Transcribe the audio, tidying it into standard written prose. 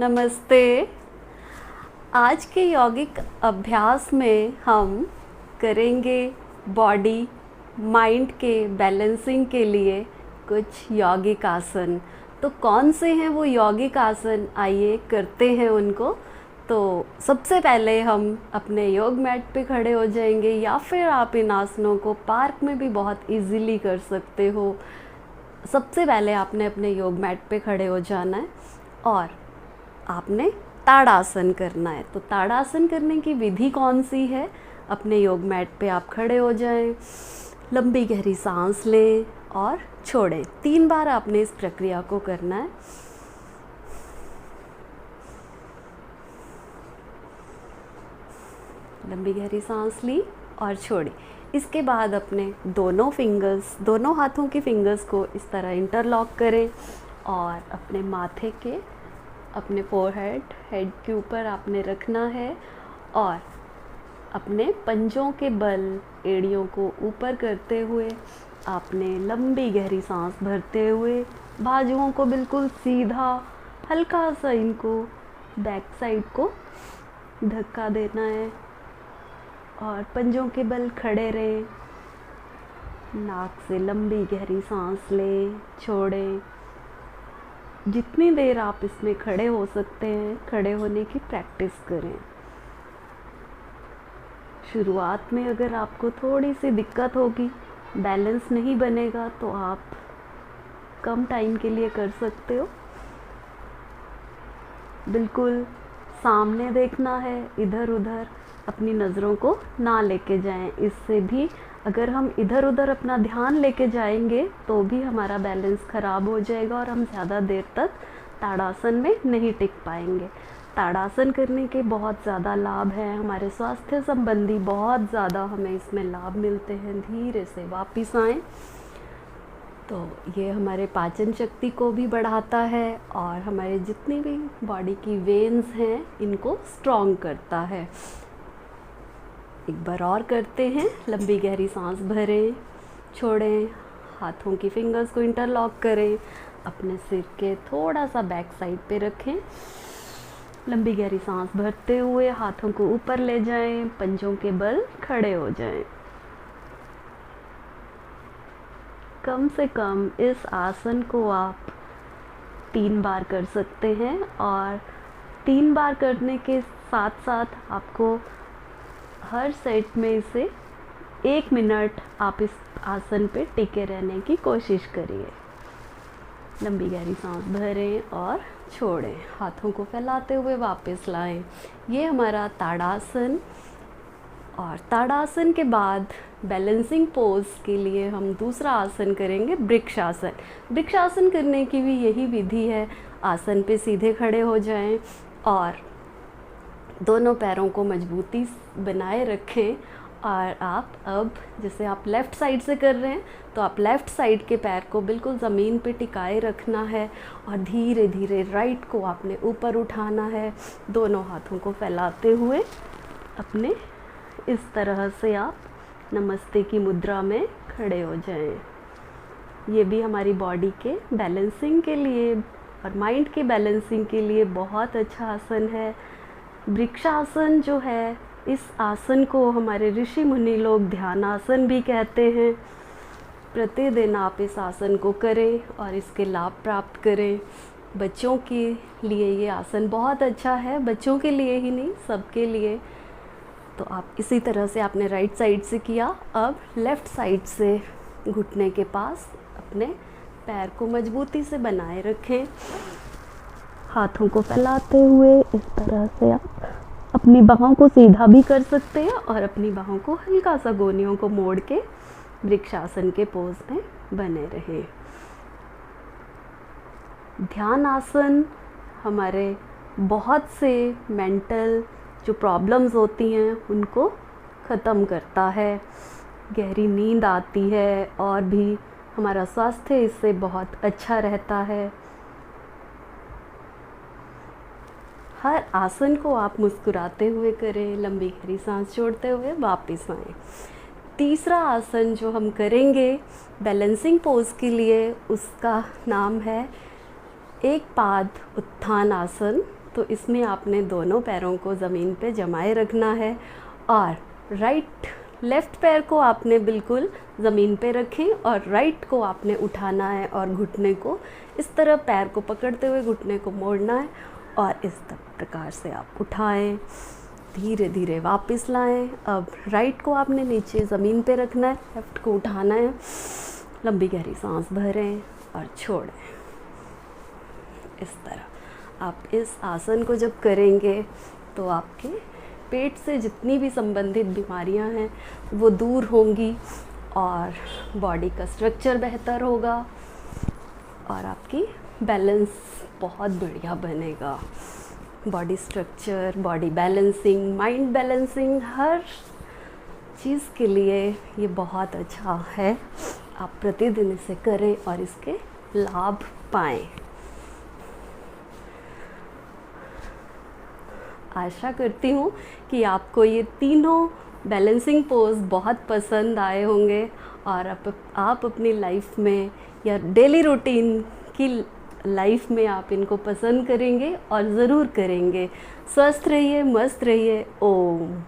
नमस्ते। आज के यौगिक अभ्यास में हम करेंगे बॉडी माइंड के बैलेंसिंग के लिए कुछ यौगिक आसन। तो कौन से हैं वो यौगिक आसन, आइए करते हैं उनको। तो सबसे पहले हम अपने योग मैट पे खड़े हो जाएंगे, या फिर आप इन आसनों को पार्क में भी बहुत इजीली कर सकते हो। सबसे पहले आपने अपने योग मैट पे खड़े हो जाना है और आपने ताड़ासन करना है। तो ताड़ासन करने की विधि कौन सी है? अपने योग मैट पे आप खड़े हो जाएं, लंबी गहरी सांस लें और छोड़ें। 3 बार आपने इस प्रक्रिया को करना है। लंबी गहरी सांस ली और छोड़ी। इसके बाद अपने दोनों हाथों की फिंगर्स को इस तरह इंटरलॉक करें और अपने माथे के, अपने हेड के ऊपर आपने रखना है और अपने पंजों के बल एड़ियों को ऊपर करते हुए आपने लंबी गहरी सांस भरते हुए बाजुओं को बिल्कुल सीधा, हल्का सा इनको बैक साइड को धक्का देना है और पंजों के बल खड़े रहें। नाक से लंबी गहरी सांस लें, छोड़ें। जितनी देर आप इसमें खड़े हो सकते हैं, खड़े होने की प्रैक्टिस करें। शुरुआत में अगर आपको थोड़ी सी दिक्कत होगी, बैलेंस नहीं बनेगा, तो आप कम टाइम के लिए कर सकते हो। बिल्कुल सामने देखना है, इधर उधर अपनी नज़रों को ना लेके जाएं। इससे भी अगर हम इधर उधर अपना ध्यान लेके जाएंगे तो भी हमारा बैलेंस ख़राब हो जाएगा और हम ज़्यादा देर तक ताड़ासन में नहीं टिक पाएंगे। ताड़ासन करने के बहुत ज़्यादा लाभ हैं, हमारे स्वास्थ्य संबंधी बहुत ज़्यादा हमें इसमें लाभ मिलते हैं। धीरे से वापस आएँ। तो ये हमारे पाचन शक्ति को भी बढ़ाता है और हमारे जितनी भी बॉडी की वेन्स हैं इनको स्ट्रॉन्ग करता है। एक बार और करते हैं। लंबी गहरी सांस भरें, छोड़ें, हाथों की फिंगर्स को इंटरलॉक करें, अपने सिर के थोड़ा सा बैक साइड पे रखें। लंबी गहरी सांस भरते हुए हाथों को ऊपर ले जाएं, पंजों के बल खड़े हो जाएं। कम से कम इस आसन को आप 3 बार कर सकते हैं और 3 बार करने के साथ साथ आपको हर सेट में से 1 मिनट आप इस आसन पे टिके रहने की कोशिश करिए। लंबी गहरी सांस भरें और छोड़ें, हाथों को फैलाते हुए वापस लाएं। ये हमारा ताड़ासन। और ताड़ासन के बाद बैलेंसिंग पोज के लिए हम दूसरा आसन करेंगे, वृक्षासन। वृक्षासन करने की भी यही विधि है। आसन पे सीधे खड़े हो जाएं और दोनों पैरों को मजबूती बनाए रखें। और आप अब जैसे आप लेफ़्ट साइड से कर रहे हैं तो आप लेफ़्ट साइड के पैर को बिल्कुल ज़मीन पे टिकाए रखना है और धीरे धीरे राइट को आपने ऊपर उठाना है। दोनों हाथों को फैलाते हुए अपने इस तरह से आप नमस्ते की मुद्रा में खड़े हो जाएं। ये भी हमारी बॉडी के बैलेंसिंग के लिए और माइंड के बैलेंसिंग के लिए बहुत अच्छा आसन है। वृक्षासन जो है, इस आसन को हमारे ऋषि मुनि लोग ध्यान आसन भी कहते हैं। प्रतिदिन आप इस आसन को करें और इसके लाभ प्राप्त करें। बच्चों के लिए ये आसन बहुत अच्छा है, बच्चों के लिए ही नहीं, सबके लिए। तो आप इसी तरह से आपने राइट साइड से किया, अब लेफ़्ट साइड से घुटने के पास अपने पैर को मजबूती से बनाए रखें। हाथों को फैलाते हुए इस तरह से आप अपनी बाहों को सीधा भी कर सकते हैं और अपनी बाहों को हल्का सा गोनियों को मोड़ के वृक्षासन के पोज में बने रहे। ध्यान आसन हमारे बहुत से मेंटल जो प्रॉब्लम्स होती हैं उनको ख़त्म करता है। गहरी नींद आती है और भी हमारा स्वास्थ्य इससे बहुत अच्छा रहता है। हर आसन को आप मुस्कुराते हुए करें, लंबी गहरी सांस छोड़ते हुए वापस आएं। तीसरा आसन जो हम करेंगे बैलेंसिंग पोज के लिए, उसका नाम है एक पाद उत्थान आसन तो इसमें आपने दोनों पैरों को ज़मीन पे जमाए रखना है और लेफ़्ट पैर को आपने बिल्कुल ज़मीन पे रखें और राइट को आपने उठाना है और घुटने को इस तरह पैर को पकड़ते हुए घुटने को मोड़ना है और इस प्रकार से आप उठाएं, धीरे धीरे वापस लाएं। अब राइट को आपने नीचे ज़मीन पे रखना है, लेफ़्ट को उठाना है, लंबी गहरी सांस भरें और छोड़ें। इस तरह आप इस आसन को जब करेंगे तो आपके पेट से जितनी भी संबंधित बीमारियां हैं वो दूर होंगी और बॉडी का स्ट्रक्चर बेहतर होगा और आपकी बैलेंस बहुत बढ़िया बनेगा। Body structure, body balancing, mind balancing, हर चीज़ के लिए ये बहुत अच्छा है। आप प्रतिदिन इसे करें और इसके लाभ पाएं। आशा करती हूँ कि आपको ये तीनों बैलेंसिंग पोज बहुत पसंद आए होंगे और आप अपनी लाइफ में या डेली रूटीन की लाइफ में आप इनको पसंद करेंगे और ज़रूर करेंगे। स्वस्थ रहिए, मस्त रहिए। ओम।